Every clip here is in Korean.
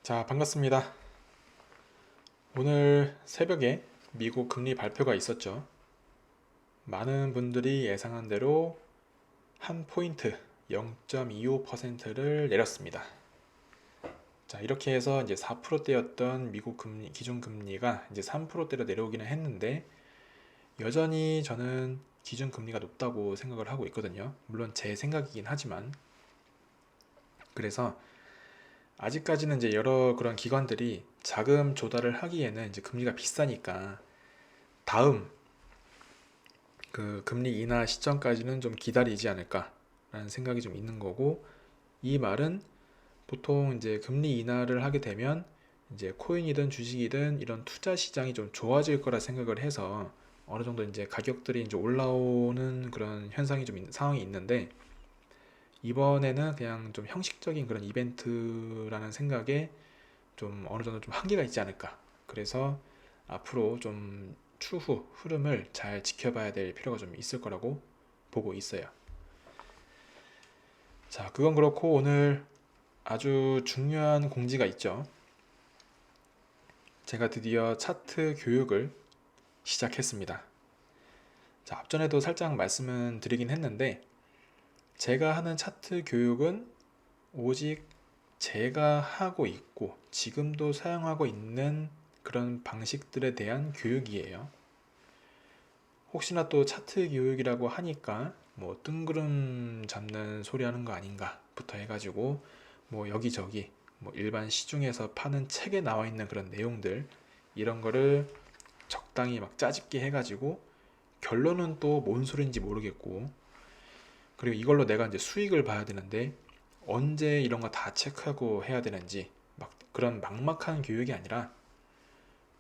자, 반갑습니다. 오늘 새벽에 미국 금리 발표가 있었죠. 많은 분들이 예상한 대로 한 포인트 0.25%를 내렸습니다. 자, 이렇게 해서 이제 4%대였던 미국 금리, 기준금리가 이제 3%대로 내려오기는 했는데, 여전히 저는 기준금리가 높다고 생각을 하고 있거든요. 물론 제 생각이긴 하지만. 그래서 아직까지는 이제 여러 그런 기관들이 자금 조달을 하기에는 이제 금리가 비싸니까 다음 그 금리 인하 시점까지는 좀 기다리지 않을까라는 생각이 좀 있는 거고, 이 말은 보통 이제 금리 인하를 하게 되면 이제 코인이든 주식이든 이런 투자 시장이 좀 좋아질 거라 생각을 해서 어느 정도 이제 가격들이 이제 올라오는 그런 현상이 좀 상황이 있는데, 이번에는 그냥 좀 형식적인 그런 이벤트라는 생각에 좀 어느 정도 좀 한계가 있지 않을까. 그래서 앞으로 좀 추후 흐름을 잘 지켜봐야 될 필요가 좀 있을 거라고 보고 있어요. 자, 그건 그렇고 오늘 아주 중요한 공지가 있죠. 제가 드디어 차트 교육을 시작했습니다. 자, 앞전에도 살짝 말씀은 드리긴 했는데, 제가 하는 차트 교육은 오직 제가 하고 있고 지금도 사용하고 있는 그런 방식들에 대한 교육이에요. 혹시나 또 차트 교육이라고 하니까 뭐 뜬구름 잡는 소리 하는 거 아닌가부터 해가지고 뭐 여기저기 뭐 일반 시중에서 파는 책에 나와 있는 그런 내용들, 이런 거를 적당히 막 짜집기 해가지고 결론은 또 뭔 소리인지 모르겠고, 그리고 이걸로 내가 이제 수익을 봐야 되는데 언제 이런 거 다 체크하고 해야 되는지, 막 그런 막막한 교육이 아니라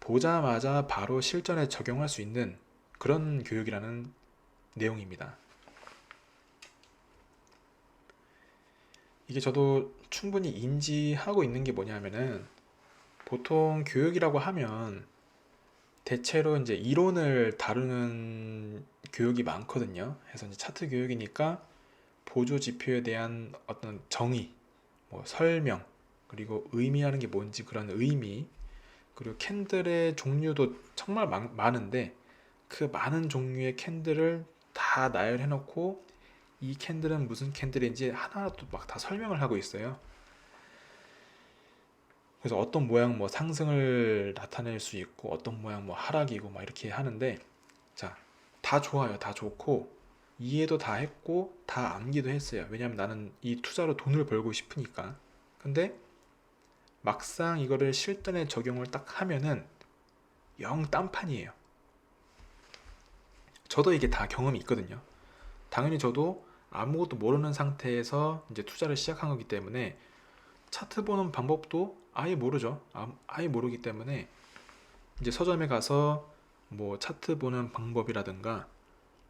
보자마자 바로 실전에 적용할 수 있는 그런 교육이라는 내용입니다. 이게 저도 충분히 인지하고 있는 게 뭐냐면은, 보통 교육이라고 하면 대체로 이제 이론을 다루는 교육이 많거든요. 그래서 이제 차트 교육이니까 보조 지표에 대한 어떤 정의, 뭐 설명, 그리고 의미하는 게 뭔지 그런 의미, 그리고 캔들의 종류도 정말 많은데 그 많은 종류의 캔들을 다 나열해 놓고 이 캔들은 무슨 캔들인지 하나도 막 다 설명을 하고 있어요. 그래서 어떤 모양 뭐 상승을 나타낼 수 있고 어떤 모양 뭐 하락이고 막 이렇게 하는데, 자, 다 좋아요. 다 좋고 이해도 다 했고 다 암기도 했어요. 왜냐면 나는 이 투자로 돈을 벌고 싶으니까. 근데 막상 이거를 실전에 적용을 딱 하면은 영 딴판이에요. 저도 이게 다 경험이 있거든요. 당연히 저도 아무것도 모르는 상태에서 이제 투자를 시작한 거기 때문에 차트 보는 방법도 아예 모르죠. 아예 모르기 때문에 이제 서점에 가서 뭐 차트 보는 방법이라든가,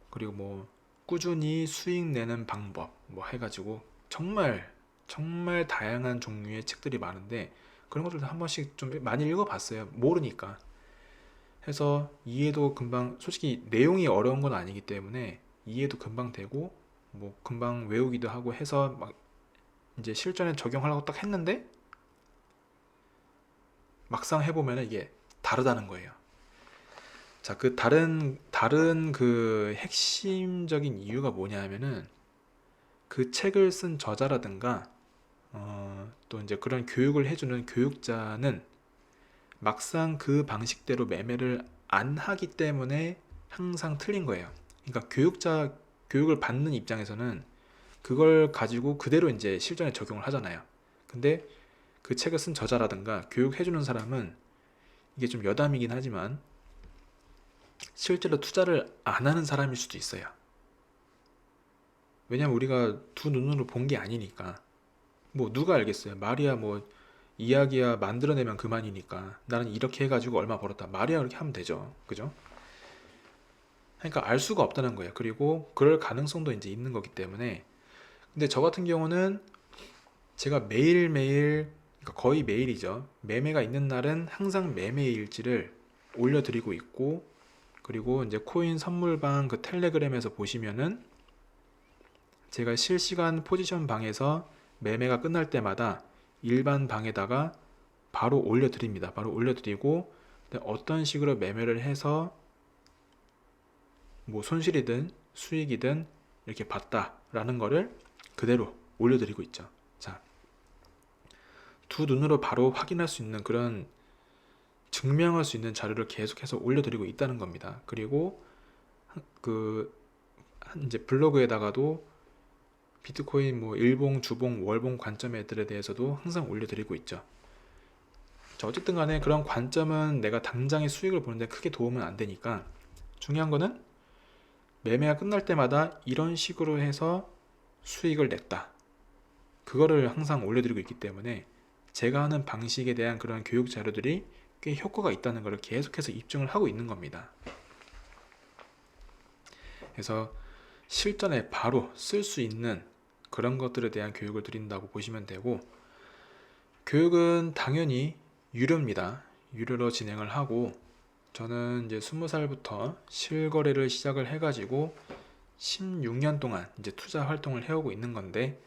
그리고 뭐 꾸준히 수익 내는 방법 뭐 해가지고 정말 정말 다양한 종류의 책들이 많은데 그런 것들도 한 번씩 좀 많이 읽어봤어요. 모르니까. 해서 이해도 금방, 솔직히 내용이 어려운 건 아니기 때문에 이해도 금방 되고 뭐 금방 외우기도 하고 해서 막 이제 실전에 적용하려고 딱 했는데 막상 해보면 이게 다르다는 거예요. 자, 그 다른 그 핵심적인 이유가 뭐냐 하면은, 그 책을 쓴 저자라든가 또 이제 그런 교육을 해주는 교육자는 막상 그 방식대로 매매를 안 하기 때문에 항상 틀린 거예요. 그러니까 교육을 받는 입장에서는 그걸 가지고 그대로 이제 실전에 적용을 하잖아요. 근데 그 책을 쓴 저자라든가 교육해주는 사람은 이게 좀 여담이긴 하지만 실제로 투자를 안 하는 사람일 수도 있어요. 왜냐면 우리가 두 눈으로 본 게 아니니까. 뭐 누가 알겠어요. 말이야 뭐 이야기야 만들어내면 그만이니까 나는 이렇게 해가지고 얼마 벌었다, 말이야 그렇게 하면 되죠. 그죠? 그러니까 알 수가 없다는 거예요. 그리고 그럴 가능성도 이제 있는 거기 때문에. 근데 저 같은 경우는 제가 매일매일, 그러니까 거의 매일이죠, 매매가 있는 날은 항상 매매 일지를 올려드리고 있고, 그리고 이제 코인 선물방 그 텔레그램에서 보시면은 제가 실시간 포지션 방에서 매매가 끝날 때마다 일반 방에다가 바로 올려드립니다. 바로 올려드리고 어떤 식으로 매매를 해서 뭐 손실이든 수익이든 이렇게 봤다라는 거를 그대로 올려드리고 있죠. 자, 두 눈으로 바로 확인할 수 있는 그런 증명할 수 있는 자료를 계속해서 올려드리고 있다는 겁니다. 그리고 이제 블로그에다가도 비트코인 뭐 일봉, 주봉, 월봉 관점들에 대해서도 항상 올려드리고 있죠. 자, 어쨌든 간에 그런 관점은 내가 당장의 수익을 보는데 크게 도움은 안 되니까 중요한 거는 매매가 끝날 때마다 이런 식으로 해서 수익을 냈다. 그거를 항상 올려드리고 있기 때문에 제가 하는 방식에 대한 그런 교육 자료들이 꽤 효과가 있다는 것을 계속해서 입증을 하고 있는 겁니다. 그래서 실전에 바로 쓸 수 있는 그런 것들에 대한 교육을 드린다고 보시면 되고, 교육은 당연히 유료입니다. 유료로 진행을 하고, 저는 이제 20살부터 실거래를 시작을 해가지고 16년 동안 이제 투자 활동을 해오고 있는 건데,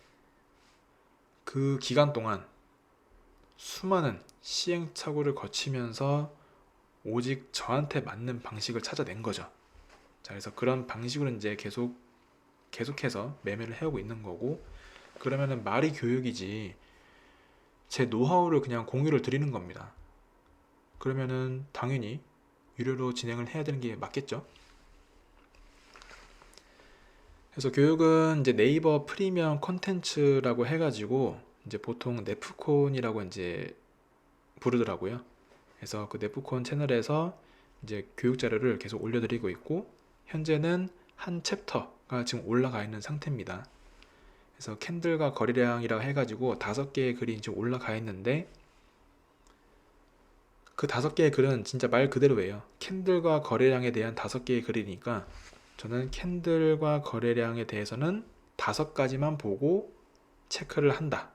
그 기간 동안 수많은 시행착오를 거치면서 오직 저한테 맞는 방식을 찾아낸 거죠. 자, 그래서 그런 방식으로 이제 계속해서 매매를 해오고 있는 거고, 그러면은 말이 교육이지 제 노하우를 그냥 공유를 드리는 겁니다. 그러면은 당연히 유료로 진행을 해야 되는 게 맞겠죠. 그래서 교육은 이제 네이버 프리미엄 콘텐츠라고 해가지고 이제 보통 네프콘이라고 이제 부르더라고요. 그래서 그 네프콘 채널에서 이제 교육 자료를 계속 올려드리고 있고, 현재는 한 챕터가 지금 올라가 있는 상태입니다. 그래서 캔들과 거래량이라고 해가지고 5개의 글이 지금 올라가 있는데, 그 5개의 글은 진짜 말 그대로예요. 캔들과 거래량에 대한 5개의 글이니까 저는 캔들과 거래량에 대해서는 5가지만 보고 체크를 한다.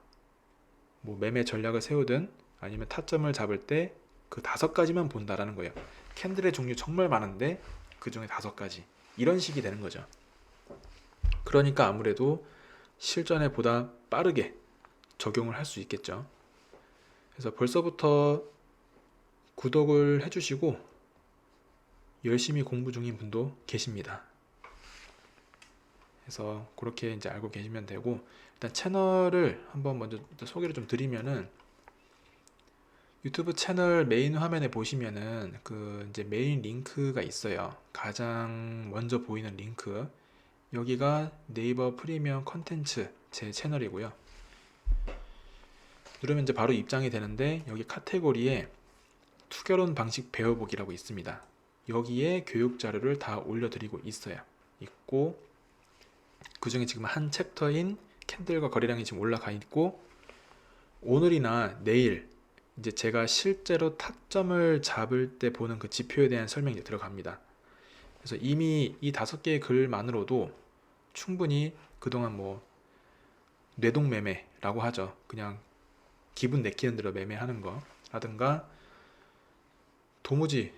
뭐 매매 전략을 세우든 아니면 타점을 잡을 때 그 5가지만 본다라는 거예요. 캔들의 종류 정말 많은데 그 중에 5가지. 이런 식이 되는 거죠. 그러니까 아무래도 실전에 보다 빠르게 적용을 할 수 있겠죠. 그래서 벌써부터 구독을 해주시고 열심히 공부 중인 분도 계십니다. 그래서 그렇게 이제 알고 계시면 되고, 일단 채널을 한번 먼저 소개를 좀 드리면은, 유튜브 채널 메인 화면에 보시면은 그 이제 메인 링크가 있어요. 가장 먼저 보이는 링크. 여기가 네이버 프리미엄 컨텐츠 제 채널이고요. 누르면 이제 바로 입장이 되는데, 여기 카테고리에 투결혼 방식 배워보기라고 있습니다. 여기에 교육 자료를 다 올려드리고 있고, 그 중에 지금 한 챕터인 캔들과 거래량이 지금 올라가 있고, 오늘이나 내일 이제 제가 실제로 타점을 잡을 때 보는 그 지표에 대한 설명이 들어갑니다. 그래서 이미 이 5개의 글만으로도 충분히 그동안 뭐 뇌동 매매라고 하죠. 그냥 기분 내키는 대로 매매하는 거 라든가, 도무지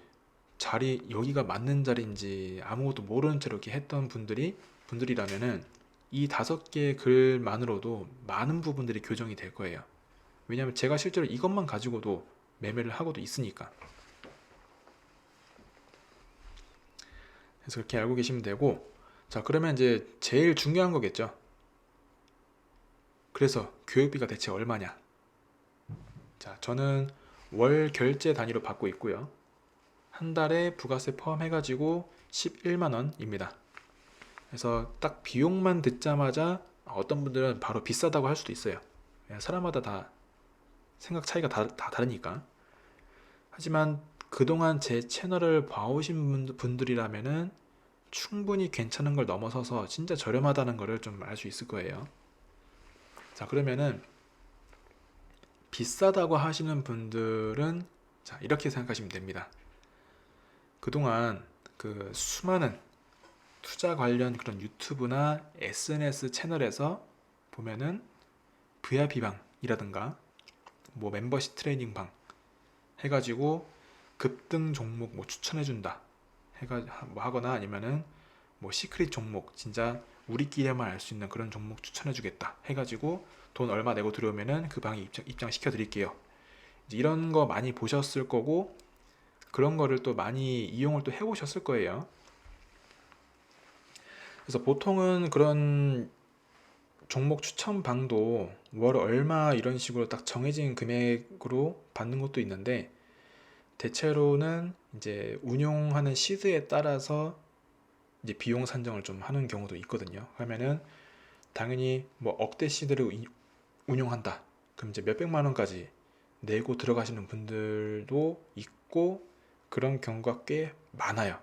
자리 여기가 맞는 자리인지 아무것도 모르는 채로 이렇게 했던 분들이라면은 이 5개의 글만으로도 많은 부분들이 교정이 될 거예요. 왜냐하면 제가 실제로 이것만 가지고도 매매를 하고도 있으니까. 그래서 그렇게 알고 계시면 되고, 자, 그러면 이제 제일 중요한 거겠죠. 그래서 교육비가 대체 얼마냐? 자, 저는 월 결제 단위로 받고 있고요. 한 달에 부가세 포함해가지고 11만 원입니다. 그래서 딱 비용만 듣자마자 어떤 분들은 바로 비싸다고 할 수도 있어요. 사람마다 다 생각 차이가 다 다르니까. 하지만 그동안 제 채널을 봐오신 분들이라면은 충분히 괜찮은 걸 넘어서서 진짜 저렴하다는 거를 좀 알 수 있을 거예요. 자, 그러면은 비싸다고 하시는 분들은 자, 이렇게 생각하시면 됩니다. 그동안 그 수많은 투자 관련 그런 유튜브나 SNS 채널에서 보면은 VIP방이라든가 뭐 멤버십 트레이닝 방 해가지고 급등 종목 뭐 추천해준다 뭐 하거나, 아니면은 뭐 시크릿 종목 진짜 우리끼리만 알 수 있는 그런 종목 추천해주겠다 해가지고 돈 얼마 내고 들어오면은 그 방에 입장시켜 드릴게요. 이제 이런 거 많이 보셨을 거고 그런 거를 또 많이 이용을 또 해보셨을 거예요. 그래서 보통은 그런 종목 추천방도 월 얼마 이런 식으로 딱 정해진 금액으로 받는 것도 있는데 대체로는 이제 운용하는 시드에 따라서 이제 비용 산정을 좀 하는 경우도 있거든요. 그러면은 당연히 뭐 억대 시드를 운용한다. 그럼 이제 몇백만 원까지 내고 들어가시는 분들도 있고 그런 경우가 꽤 많아요.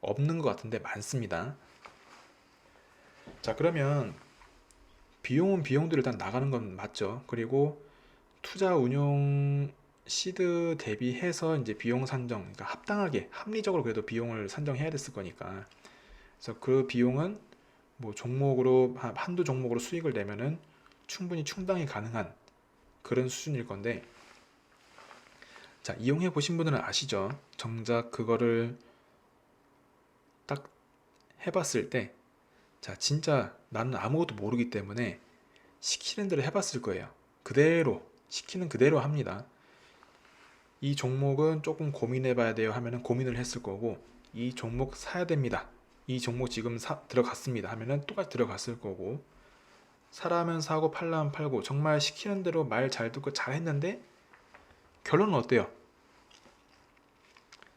없는 것 같은데 많습니다. 자, 그러면 비용은 비용대로 일단 나가는 건 맞죠. 그리고 투자 운용 시드 대비해서 이제 비용 산정, 그러니까 합당하게 합리적으로 그래도 비용을 산정해야 됐을 거니까. 그래서 그 비용은 뭐 종목으로 한두 종목으로 수익을 내면은 충분히 충당이 가능한 그런 수준일 건데, 자, 이용해 보신 분들은 아시죠? 정작 그거를 딱 해봤을 때, 자, 진짜 나는 아무것도 모르기 때문에 시키는 대로 해봤을 거예요. 그대로 시키는 그대로 합니다. 이 종목은 조금 고민해 봐야 돼요 하면은 고민을 했을 거고, 이 종목 사야 됩니다, 이 종목 지금 들어갔습니다 하면은 똑같이 들어갔을 거고, 사라면 사고 팔라면 팔고 정말 시키는 대로 말 잘 듣고 잘 했는데 결론은 어때요?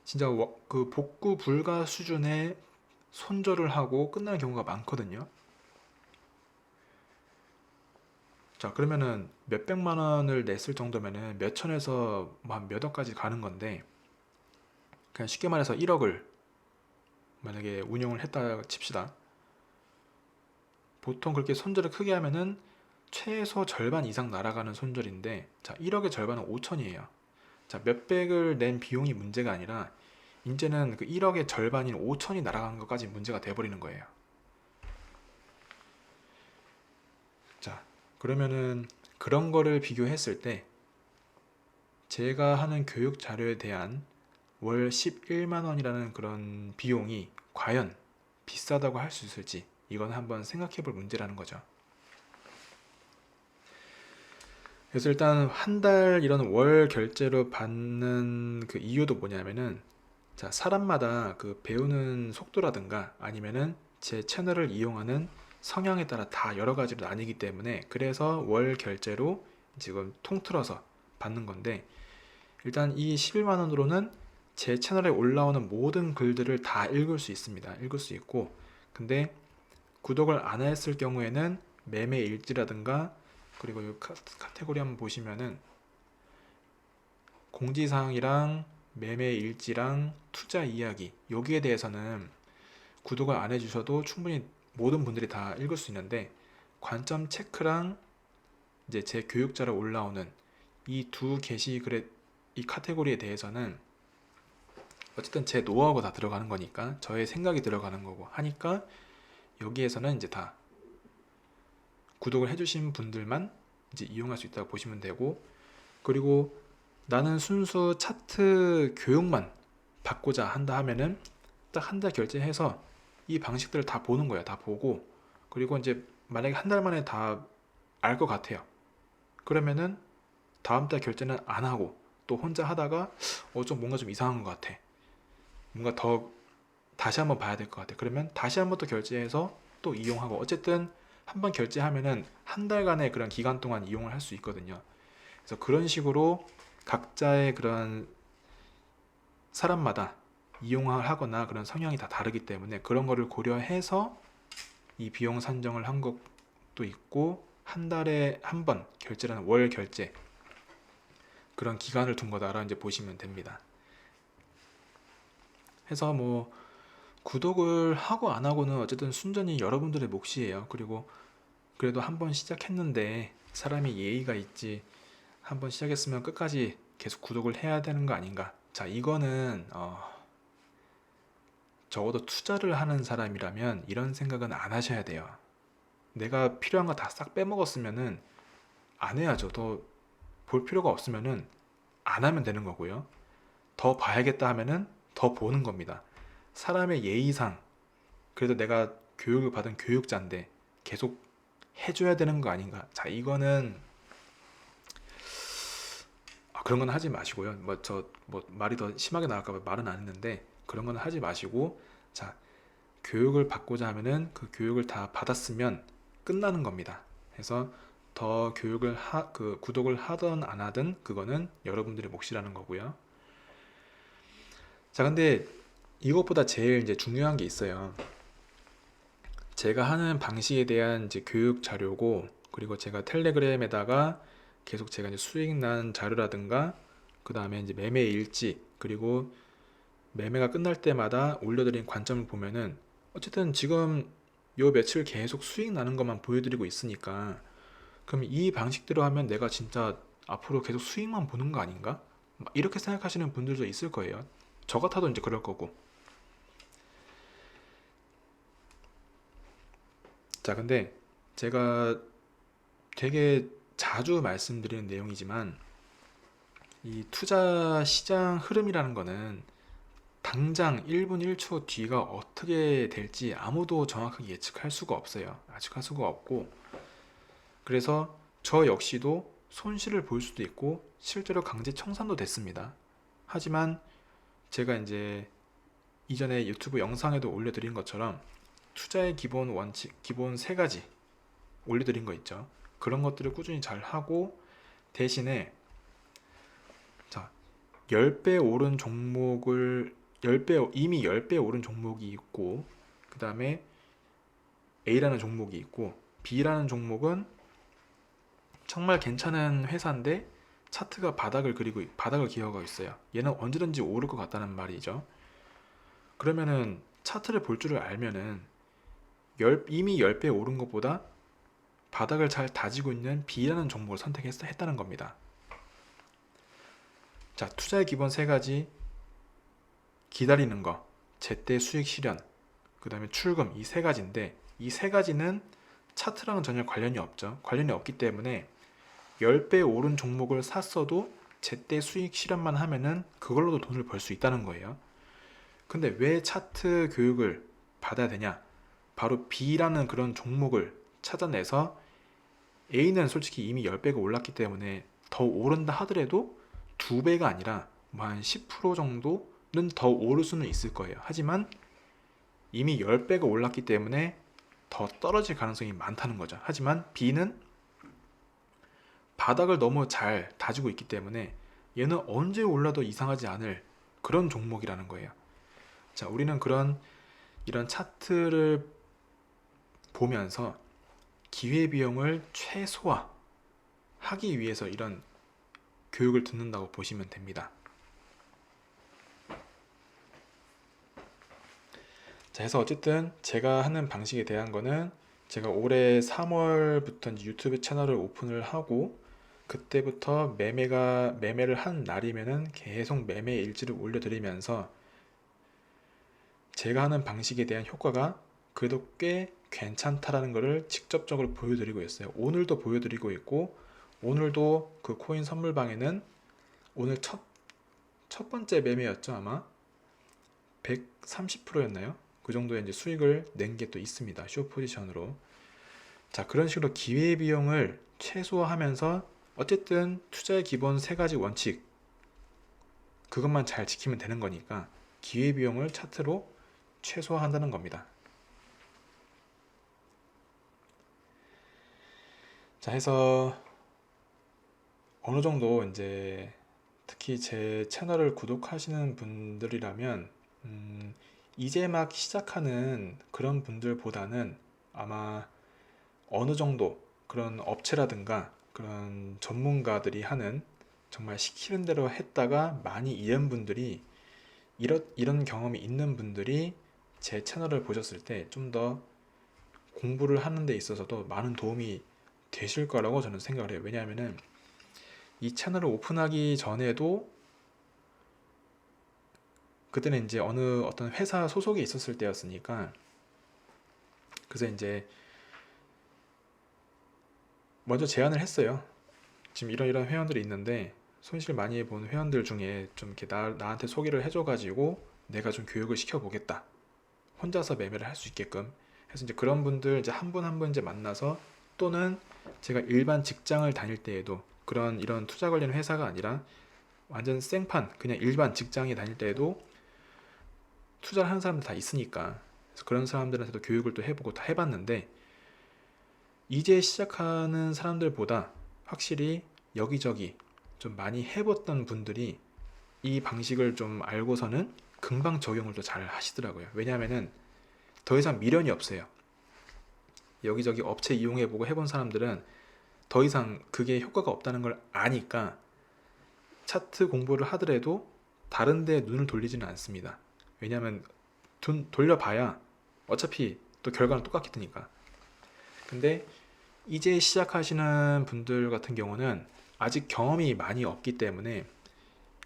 진짜 그 복구 불가 수준의 손절을 하고 끝나는 경우가 많거든요. 자, 그러면은 몇백만 원을 냈을 정도면은 몇 천에서 뭐 한 몇 억까지 가는 건데, 그냥 쉽게 말해서 1억을 만약에 운용을 했다 칩시다. 보통 그렇게 손절을 크게 하면은 최소 절반 이상 날아가는 손절인데, 자, 1억의 절반은 5천이에요. 자, 몇백을 낸 비용이 문제가 아니라 이제는 그 1억의 절반인 5천이 날아가는 것까지 문제가 돼버리는 거예요. 자, 그러면은 그런 거를 비교했을 때 제가 하는 교육 자료에 대한 월 11만 원이라는 그런 비용이 과연 비싸다고 할 수 있을지, 이건 한번 생각해 볼 문제라는 거죠. 그래서 일단 한 달 이런 월 결제로 받는 그 이유도 뭐냐면은, 자, 사람마다 그 배우는 속도라든가 아니면은 제 채널을 이용하는 성향에 따라 다 여러 가지로 나뉘기 때문에, 그래서 월 결제로 지금 통틀어서 받는 건데, 일단 이 11만 원으로는 제 채널에 올라오는 모든 글들을 다 읽을 수 있습니다. 읽을 수 있고, 근데 구독을 안 했을 경우에는 매매 일지라든가, 그리고 이 카테고리 한번 보시면은 공지사항이랑 매매 일지랑 투자 이야기, 여기에 대해서는 구독을 안 해주셔도 충분히 모든 분들이 다 읽을 수 있는데, 관점 체크랑 이제 제 교육자로 올라오는 이 두 게시글의 이 카테고리에 대해서는 어쨌든 제 노하우가 다 들어가는 거니까, 저의 생각이 들어가는 거고 하니까 여기에서는 이제 다 구독을 해주신 분들만 이제 이용할 수 있다고 보시면 되고, 그리고 나는 순수 차트 교육만 받고자 한다 하면은 딱 한 달 결제해서 이 방식들을 다 보는 거예요. 다 보고, 그리고 이제 만약에 한 달 만에 다 알 것 같아요. 그러면은 다음 달 결제는 안 하고 또 혼자 하다가 좀 뭔가 좀 이상한 것 같아, 뭔가 더 다시 한번 봐야 될 것 같아, 그러면 다시 한번 또 결제해서 또 이용하고, 어쨌든 한번 결제하면은 한 달간의 그런 기간 동안 이용을 할 수 있거든요. 그래서 그런 식으로 각자의 그런 사람마다 이용을 하거나 그런 성향이 다 다르기 때문에 그런 거를 고려해서 이 비용 산정을 한 것도 있고, 한 달에 한 번 결제라는 월 결제, 그런 기간을 둔 거다라 이제 보시면 됩니다. 해서 뭐 구독을 하고 안 하고는 어쨌든 순전히 여러분들의 몫이에요. 그리고 그래도 한번 시작했는데 사람이 예의가 있지, 한번 시작했으면 끝까지 계속 구독을 해야 되는 거 아닌가. 자, 이거는 적어도 투자를 하는 사람이라면 이런 생각은 안 하셔야 돼요. 내가 필요한 거 다 싹 빼먹었으면은 안 해야죠. 더 볼 필요가 없으면은 안 하면 되는 거고요. 더 봐야겠다 하면은 더 보는 겁니다. 사람의 예의상 그래도 내가 교육을 받은 교육자인데 계속 해줘야 되는 거 아닌가. 자, 이거는 그런 건 하지 마시고요. 말이 더 심하게 나갈까 봐 말은 안 했는데, 그런 건 하지 마시고, 자, 교육을 받고자 하면은 그 교육을 다 받았으면 끝나는 겁니다. 그래서 더 구독을 하든 안 하든 그거는 여러분들의 몫이라는 거고요. 자, 근데 이것보다 제일 이제 중요한 게 있어요. 제가 하는 방식에 대한 이제 교육 자료고, 그리고 제가 텔레그램에다가 계속 제가 이제 수익 난 자료라든가, 그 다음에 이제 매매 일지, 그리고 매매가 끝날 때마다 올려드린 관점을 보면은 어쨌든 지금 요 며칠 계속 수익 나는 것만 보여드리고 있으니까, 그럼 이 방식대로 하면 내가 진짜 앞으로 계속 수익만 보는 거 아닌가? 막 이렇게 생각하시는 분들도 있을 거예요. 저 같아도 이제 그럴 거고. 자, 근데 제가 되게 자주 말씀드리는 내용이지만, 이 투자 시장 흐름이라는 거는 당장 1분 1초 뒤가 어떻게 될지 아무도 정확하게 예측할 수가 없어요. 예측할 수가 없고, 그래서 저 역시도 손실을 볼 수도 있고 실제로 강제 청산도 됐습니다. 하지만 제가 이제 이전에 유튜브 영상에도 올려드린 것처럼 투자의 기본 원칙, 기본 세 가지 올려드린 거 있죠. 그런 것들을 꾸준히 잘 하고, 대신에 자, 10배 오른 종목을 10배, 이미 10배 오른 종목이 있고, 그 다음에 A라는 종목이 있고, B라는 종목은 정말 괜찮은 회사인데 차트가 바닥을 기어가고 있어요. 얘는 언제든지 오를 것 같다는 말이죠. 그러면은 차트를 볼 줄을 알면은 이미 10배 오른 것보다 바닥을 잘 다지고 있는 B라는 종목을 선택했다는 겁니다. 자, 투자의 기본 세 가지: 기다리는 거, 제때 수익 실현, 그 다음에 출금, 이 세 가지인데, 이 세 가지는 차트랑은 전혀 관련이 없죠. 관련이 없기 때문에 10배 오른 종목을 샀어도 제때 수익 실현만 하면은 그걸로도 돈을 벌 수 있다는 거예요. 근데 왜 차트 교육을 받아야 되냐? 바로 B라는 그런 종목을 찾아내서, A는 솔직히 이미 10배가 올랐기 때문에 더 오른다 하더라도 2배가 아니라 뭐 한 10% 정도는 더 오를 수는 있을 거예요. 하지만 이미 10배가 올랐기 때문에 더 떨어질 가능성이 많다는 거죠. 하지만 B는 바닥을 너무 잘 다지고 있기 때문에 얘는 언제 올라도 이상하지 않을 그런 종목이라는 거예요. 자, 우리는 이런 차트를 보면서 기회비용을 최소화하기 위해서 이런 교육을 듣는다고 보시면 됩니다. 자, 해서 어쨌든 제가 하는 방식에 대한 거는, 제가 올해 3월부터 유튜브 채널을 오픈을 하고, 그때부터 매매를 한 날이면은 계속 매매 일지를 올려드리면서 제가 하는 방식에 대한 효과가 그래도 꽤 괜찮다라는 것을 직접적으로 보여드리고 있어요. 오늘도 보여드리고 있고, 오늘도 그 코인 선물방에는 오늘 첫 번째 매매였죠. 아마 130%였나요? 그 정도의 이제 수익을 낸 게 또 있습니다. 쇼 포지션으로. 자, 그런 식으로 기회비용을 최소화하면서 어쨌든 투자의 기본 세 가지 원칙, 그것만 잘 지키면 되는 거니까 기회비용을 차트로 최소화한다는 겁니다. 자, 해서 어느 정도 이제 특히 제 채널을 구독하시는 분들이라면, 이제 막 시작하는 그런 분들보다는 아마 어느 정도 그런 업체라든가 그런 전문가들이 하는, 정말 시키는 대로 했다가 많이 잃은 분들이, 이런 경험이 있는 분들이 제 채널을 보셨을 때 좀 더 공부를 하는 데 있어서도 많은 도움이 되실 거라고 저는 생각을 해요. 왜냐하면은 이 채널을 오픈하기 전에도, 그때는 이제 어떤 회사 소속에 있었을 때였으니까, 그래서 이제 먼저 제안을 했어요. 지금 이런 회원들이 있는데 손실 많이 본 회원들 중에 좀 이렇게 나한테 소개를 해줘가지고 내가 좀 교육을 시켜보겠다. 혼자서 매매를 할 수 있게끔 해서, 이제 그런 분들 이제 한 분 한 분 이제 만나서, 또는 제가 일반 직장을 다닐 때에도 이런 투자 관련 회사가 아니라 완전 생판 그냥 일반 직장에 다닐 때에도 투자를 하는 사람들 다 있으니까, 그래서 그런 사람들한테도 교육을 또 해보고 다 해봤는데, 이제 시작하는 사람들보다 확실히 여기저기 좀 많이 해봤던 분들이 이 방식을 좀 알고서는 금방 적용을 또 잘 하시더라고요. 왜냐하면은 더 이상 미련이 없어요. 여기저기 업체 이용해보고 해본 사람들은 더 이상 그게 효과가 없다는 걸 아니까 차트 공부를 하더라도 다른 데 눈을 돌리지는 않습니다. 왜냐하면 돈 돌려봐야 어차피 또 결과는 똑같게 되니까. 근데 이제 시작하시는 분들 같은 경우는 아직 경험이 많이 없기 때문에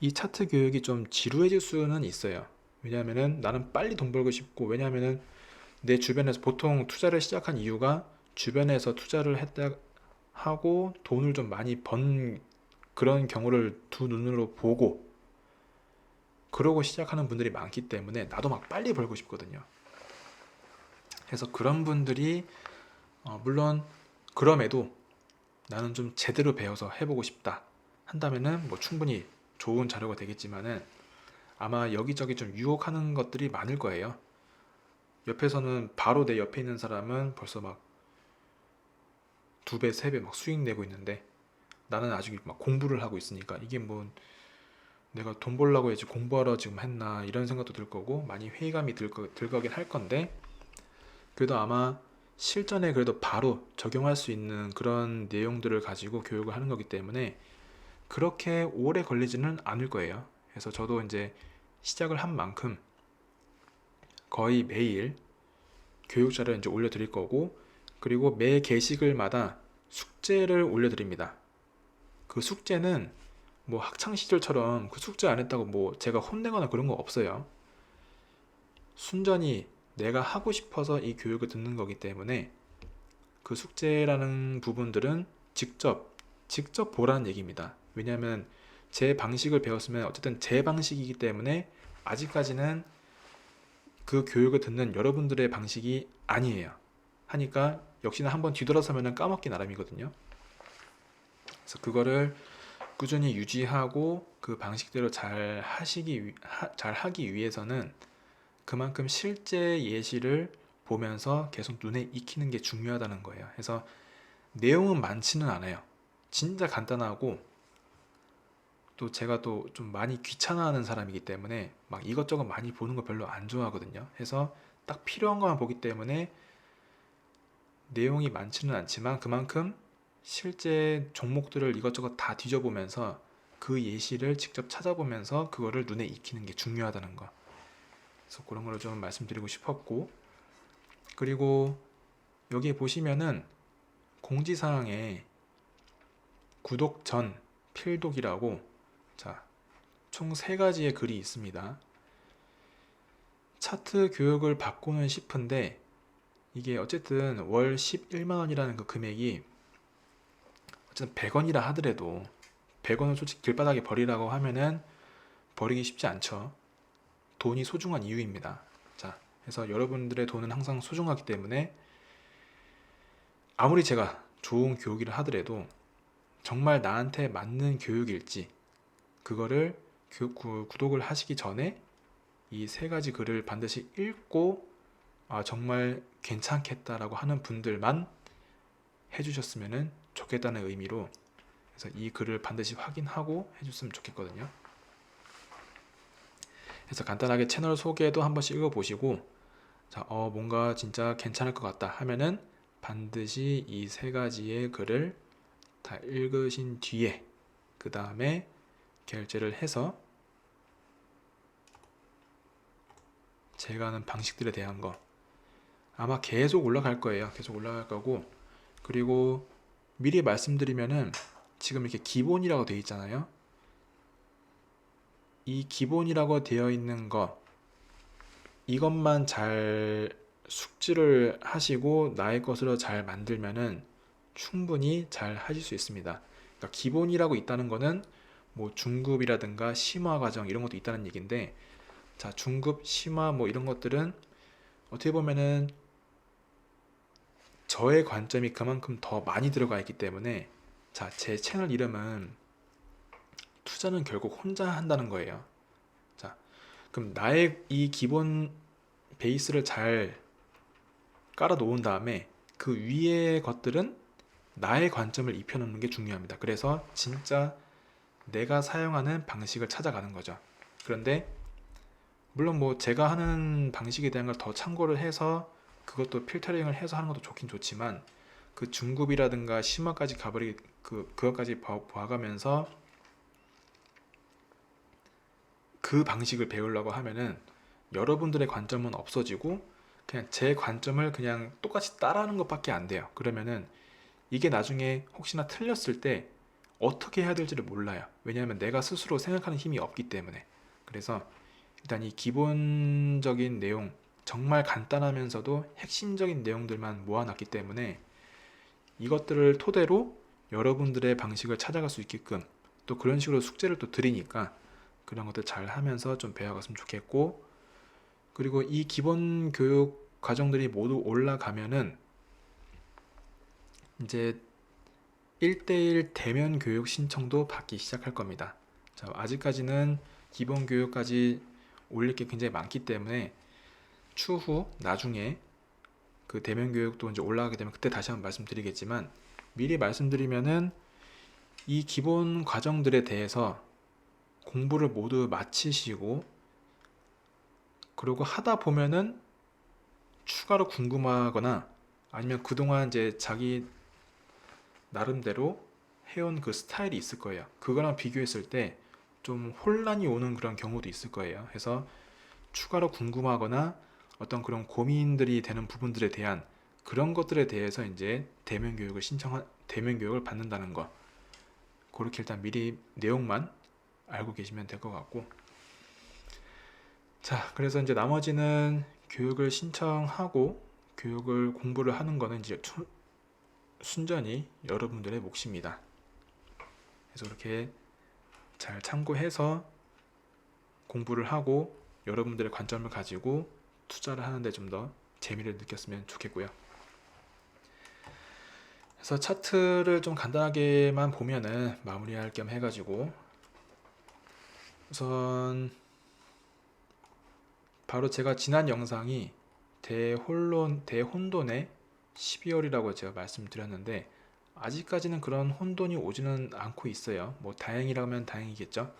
이 차트 교육이 좀 지루해질 수는 있어요. 왜냐하면은 나는 빨리 돈 벌고 싶고, 왜냐하면은 내 주변에서 보통 투자를 시작한 이유가 주변에서 투자를 했다 하고 돈을 좀 많이 번 그런 경우를 두 눈으로 보고 그러고 시작하는 분들이 많기 때문에 나도 막 빨리 벌고 싶거든요. 그래서 그런 분들이 물론 그럼에도 나는 좀 제대로 배워서 해보고 싶다 한다면은 뭐 충분히 좋은 자료가 되겠지만은 아마 여기저기 좀 유혹하는 것들이 많을 거예요. 옆에서는 바로 내 옆에 있는 사람은 벌써 막 2배, 3배 막 수익 내고 있는데 나는 아직 막 공부를 하고 있으니까 이게 뭐 내가 돈 벌려고 해야지 공부하러 지금 했나 이런 생각도 들 거고 많이 회의감이 들 거긴 할 건데, 그래도 아마 실전에 그래도 바로 적용할 수 있는 그런 내용들을 가지고 교육을 하는 거기 때문에 그렇게 오래 걸리지는 않을 거예요. 그래서 저도 이제 시작을 한 만큼 거의 매일 교육자를 이제 올려드릴 거고, 그리고 매 게시글마다 숙제를 올려드립니다. 그 숙제는 뭐 학창 시절처럼 그 숙제 안 했다고 뭐 제가 혼내거나 그런 거 없어요. 순전히 내가 하고 싶어서 이 교육을 듣는 거기 때문에 그 숙제라는 부분들은 직접 보라는 얘기입니다. 왜냐하면 제 방식을 배웠으면 어쨌든 제 방식이기 때문에 아직까지는 그 교육을 듣는 여러분들의 방식이 아니에요. 하니까 역시나 한번 뒤돌아서면 까먹기 나름이거든요. 그래서 그거를 꾸준히 유지하고 그 방식대로 잘 하기 위해서는 그만큼 실제 예시를 보면서 계속 눈에 익히는 게 중요하다는 거예요. 그래서 내용은 많지는 않아요. 진짜 간단하고, 또 제가 또 좀 많이 귀찮아하는 사람이기 때문에 막 이것저것 많이 보는 거 별로 안 좋아하거든요. 해서 딱 필요한 것만 보기 때문에 내용이 많지는 않지만 그만큼 실제 종목들을 이것저것 다 뒤져보면서 그 예시를 직접 찾아보면서 그거를 눈에 익히는 게 중요하다는 거. 그래서 그런 거를 좀 말씀드리고 싶었고, 그리고 여기 보시면은 공지사항에 구독 전 필독이라고, 자, 총 3가지의 글이 있습니다. 차트 교육을 받고는 싶은데 이게 어쨌든 월 11만 원이라는 그 금액이 어쨌든 100원이라 하더라도 100원을 솔직히 길바닥에 버리라고 하면은 버리기 쉽지 않죠. 돈이 소중한 이유입니다. 자, 그래서 여러분들의 돈은 항상 소중하기 때문에 아무리 제가 좋은 교육이라 하더라도 정말 나한테 맞는 교육일지 그거를 구독을 하시기 전에 이 3가지 글을 반드시 읽고 정말 괜찮겠다라고 하는 분들만 해주셨으면 좋겠다는 의미로, 그래서 이 글을 반드시 확인하고 해줬으면 좋겠거든요. 그래서 간단하게 채널 소개도 한 번씩 읽어보시고, 자, 뭔가 진짜 괜찮을 것 같다 하면은 반드시 이 3가지의 글을 다 읽으신 뒤에 그 다음에 결제를 해서 제가 하는 방식들에 대한 거 아마 계속 올라갈 거예요. 계속 올라갈 거고, 그리고 미리 말씀드리면은 지금 이렇게 기본이라고 되어 있잖아요. 이 기본이라고 되어 있는 것, 이것만 잘 숙지를 하시고 나의 것으로 잘 만들면은 충분히 잘 하실 수 있습니다. 그러니까 기본이라고 있다는 거는 뭐 중급이라든가 심화 과정 이런 것도 있다는 얘기인데, 자, 중급, 심화 뭐 이런 것들은 어떻게 보면은 저의 관점이 그만큼 더 많이 들어가 있기 때문에, 자, 제 채널 이름은 투자는 결국 혼자 한다는 거예요. 자, 그럼 나의 이 기본 베이스를 잘 깔아 놓은 다음에 그 위의 것들은 나의 관점을 입혀놓는 게 중요합니다. 그래서 진짜 내가 사용하는 방식을 찾아가는 거죠. 그런데 물론 뭐 제가 하는 방식에 대한 걸 더 참고를 해서 그것도 필터링을 해서 하는 것도 좋긴 좋지만 그 중급이라든가 심화까지 가버리 그것까지 봐가면서 그 방식을 배우려고 하면은 여러분들의 관점은 없어지고 그냥 제 관점을 그냥 똑같이 따라하는 것밖에 안 돼요. 그러면은 이게 나중에 혹시나 틀렸을 때 어떻게 해야 될지를 몰라요. 왜냐하면 내가 스스로 생각하는 힘이 없기 때문에. 그래서 일단 이 기본적인 내용, 정말 간단하면서도 핵심적인 내용들만 모아놨기 때문에 이것들을 토대로 여러분들의 방식을 찾아갈 수 있게끔 또 그런 식으로 숙제를 또 드리니까 그런 것들 잘 하면서 좀 배워갔으면 좋겠고, 그리고 이 기본 교육 과정들이 모두 올라가면은 이제 1대1 대면 교육 신청도 받기 시작할 겁니다. 자, 아직까지는 기본 교육까지 올릴 게 굉장히 많기 때문에 추후 나중에 그 대면 교육도 이제 올라가게 되면 그때 다시 한번 말씀드리겠지만, 미리 말씀드리면은 이 기본 과정들에 대해서 공부를 모두 마치시고 그리고 하다 보면은 추가로 궁금하거나 아니면 그동안 이제 자기 나름대로 해온 그 스타일이 있을 거예요. 그거랑 비교했을 때 좀 혼란이 오는 그런 경우도 있을 거예요. 그래서 추가로 궁금하거나 어떤 그런 고민들이 되는 부분들에 대한 그런 것들에 대해서 이제 대면 교육을 받는다는 거, 그렇게 일단 미리 내용만 알고 계시면 될 것 같고, 자, 그래서 이제 나머지는 교육을 신청하고 교육을 공부를 하는 거는 이제 순전히 여러분들의 몫입니다. 그래서 그렇게 잘 참고해서 공부를 하고 여러분들의 관점을 가지고 투자를 하는데 좀 더 재미를 느꼈으면 좋겠고요. 그래서 차트를 좀 간단하게만 보면은 마무리할 겸 해가지고, 우선 바로 제가 지난 영상이 대혼돈의 12월이라고 제가 말씀드렸는데 아직까지는 그런 혼돈이 오지는 않고 있어요. 뭐 다행이라면 다행이겠죠.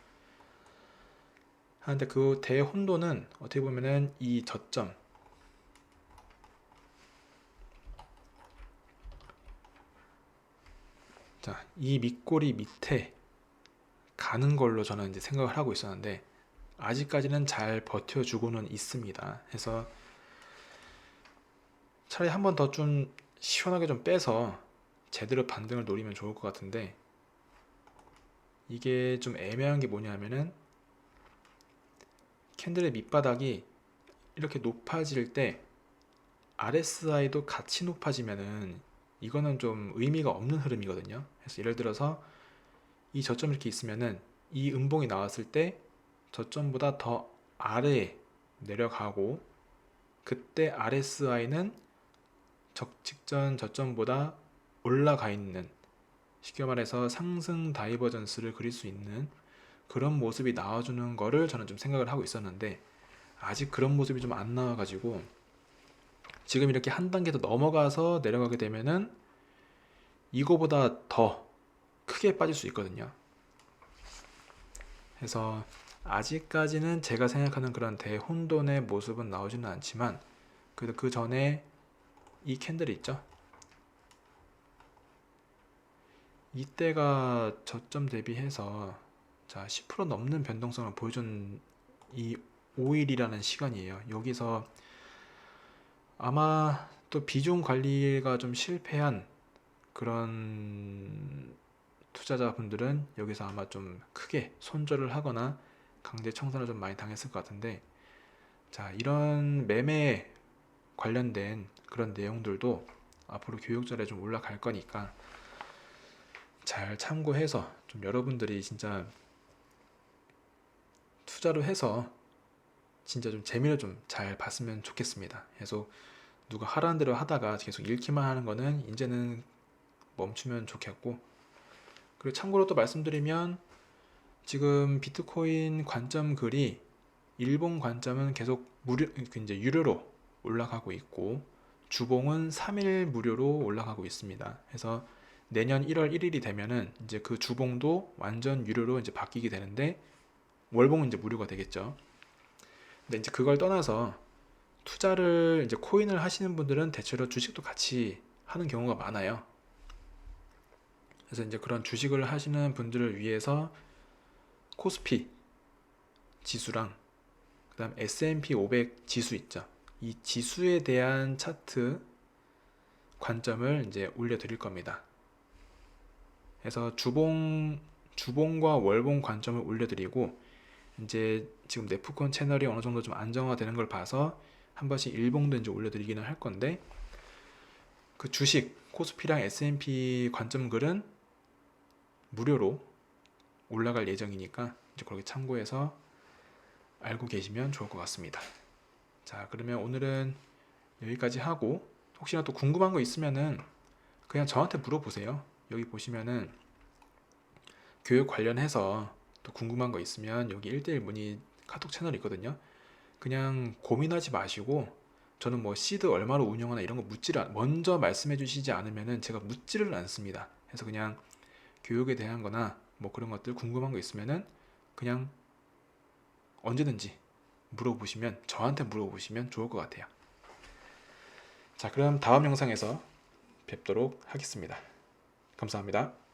하는데 그 대혼돈은 어떻게 보면은 이 저점, 자, 이 밑꼬리 밑에 가는 걸로 저는 이제 생각을 하고 있었는데 아직까지는 잘 버텨주고는 있습니다. 해서 차라리 한 번 더 좀 시원하게 좀 빼서 제대로 반등을 노리면 좋을 것 같은데, 이게 좀 애매한 게 뭐냐면은 캔들의 밑바닥이 이렇게 높아질 때 RSI도 같이 높아지면은 이거는 좀 의미가 없는 흐름이거든요. 그래서 예를 들어서 이 저점이 이렇게 있으면은 이 음봉이 나왔을 때 저점보다 더 아래에 내려가고 그때 RSI는 직전 저점보다 올라가 있는, 쉽게 말해서 상승 다이버전스를 그릴 수 있는 그런 모습이 나와주는 거를 저는 좀 생각을 하고 있었는데 아직 그런 모습이 좀 안 나와가지고 지금 이렇게 한 단계 더 넘어가서 내려가게 되면은 이거보다 더 크게 빠질 수 있거든요. 그래서 아직까지는 제가 생각하는 그런 대혼돈의 모습은 나오지는 않지만 그래도 그 전에 이 캔들이 있죠. 이때가 저점 대비해서 자 10% 넘는 변동성을 보여준 이 5일이라는 시간이에요. 여기서 아마 또 비중 관리가 좀 실패한 그런 투자자분들은 여기서 아마 좀 크게 손절을 하거나 강제 청산을 좀 많이 당했을 것 같은데, 자, 이런 매매 관련된 그런 내용들도 앞으로 교육자료에 좀 올라갈 거니까 잘 참고해서 좀 여러분들이 진짜 투자로 해서 진짜 좀 재미를 좀 잘 봤으면 좋겠습니다. 계속 누가 하라는 대로 하다가 계속 잃기만 하는 거는 이제는 멈추면 좋겠고, 그리고 참고로 또 말씀드리면 지금 비트코인 관점 글이 일본 관점은 계속 이제 유료로 올라가고 있고 주봉은 3일 무료로 올라가고 있습니다. 그래서 내년 1월 1일이 되면은 이제 그 주봉도 완전 유료로 이제 바뀌게 되는데 월봉은 이제 무료가 되겠죠. 근데 이제 그걸 떠나서 투자를 이제 코인을 하시는 분들은 대체로 주식도 같이 하는 경우가 많아요. 그래서 이제 그런 주식을 하시는 분들을 위해서 코스피 지수랑 그다음 S&P 500 지수 있죠. 이 지수에 대한 차트 관점을 이제 올려드릴 겁니다. 그래서 주봉과 월봉 관점을 올려드리고 이제 지금 네프콘 채널이 어느 정도 좀 안정화되는 걸 봐서 한 번씩 일봉도 이제 올려드리기는 할 건데 그 주식 코스피랑 S&P 관점 글은 무료로 올라갈 예정이니까 이제 그렇게 참고해서 알고 계시면 좋을 것 같습니다. 자, 그러면 오늘은 여기까지 하고 혹시나 또 궁금한 거 있으면은 그냥 저한테 물어보세요. 여기 보시면은 교육 관련해서 또 궁금한 거 있으면 여기 1대1 문의 카톡 채널 있거든요. 그냥 고민하지 마시고 저는 뭐 시드 얼마로 운영하나 이런 거 먼저 말씀해 주시지 않으면은 제가 묻지를 않습니다. 그래서 그냥 교육에 대한 거나 뭐 그런 것들 궁금한 거 있으면은 그냥 언제든지 저한테 물어보시면 좋을 것 같아요. 자, 그럼 다음 영상에서 뵙도록 하겠습니다. 감사합니다.